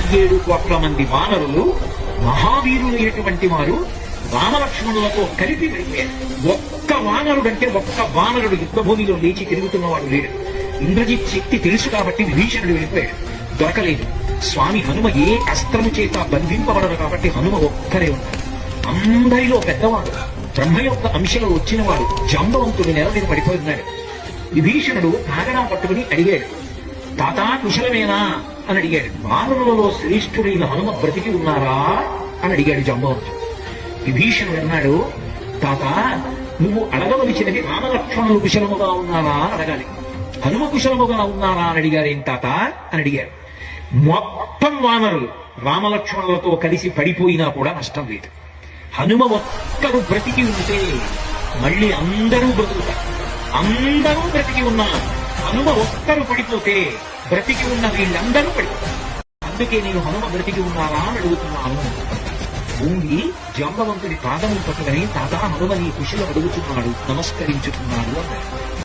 7 కోట్ల మంది వానరులు మహావీరులు ఎటువంటి వారు రామలక్ష్మణులతో కలిపి వెళ్ళారు. ఒక్క వానరుడంటే ఒక్క వానరుడు యుద్ధభూమిలో లేచి తిరుగుతున్నవాడు లేడు. ఇంద్రజిత్ శక్తి తెలుసు కాబట్టి విభీషణుడు వెళ్ళిపోయాడు, దొరకలేదు. స్వామి హనుమ ఏ అస్త్రము చేత బంధింపబడరు కాబట్టి హనుమ ఒక్కరే ఉన్నారు. అందరిలో పెద్దవాడు, బ్రహ్మ యొక్క అంశలో వచ్చినవాడు జాంబవంతుడు నేల మీద పడిపోతున్నాడు. విభీషణుడు కాగడా పట్టుకుని అడిగాడు, తాత కుశలమేనా అని అడిగాడు. వానరులలో శ్రేష్ఠుడైన హనుమ బ్రతికి ఉన్నారా అని అడిగాడు జాంబవంతుడు. విభీషణుడు అన్నాడు, తాత నువ్వు అడగవలసినది రామలక్ష్మణులు కుశలముగా ఉన్నారా అని అడగాలి. హనుమ కుశలముగా ఉన్నారా అని అడిగారేం తాత అని అడిగారు. మొత్తం వానరులు రామలక్ష్మణులతో కలిసి పడిపోయినా కూడా నష్టం లేదు. హనుమ ఒక్కరు బ్రతికి ఉంటే మళ్ళీ అందరూ బ్రతుకుతారు. అందరూ బ్రతికి ఉన్నారు. హనుమ ఒక్కరు పడిపోతే బ్రతికి ఉన్న వీళ్ళందరూ పడిపోతారు. అందుకే నేను హనుమ బ్రతికి ఉన్నారా అని అడుగుతున్నాను. భూమి జాంబవంతుడి పాదములు పట్టుకుని తాత హనుమ నీ కుశలు అడుగుతున్నాడు, నమస్కరించుతున్నాడు అన్నాడు.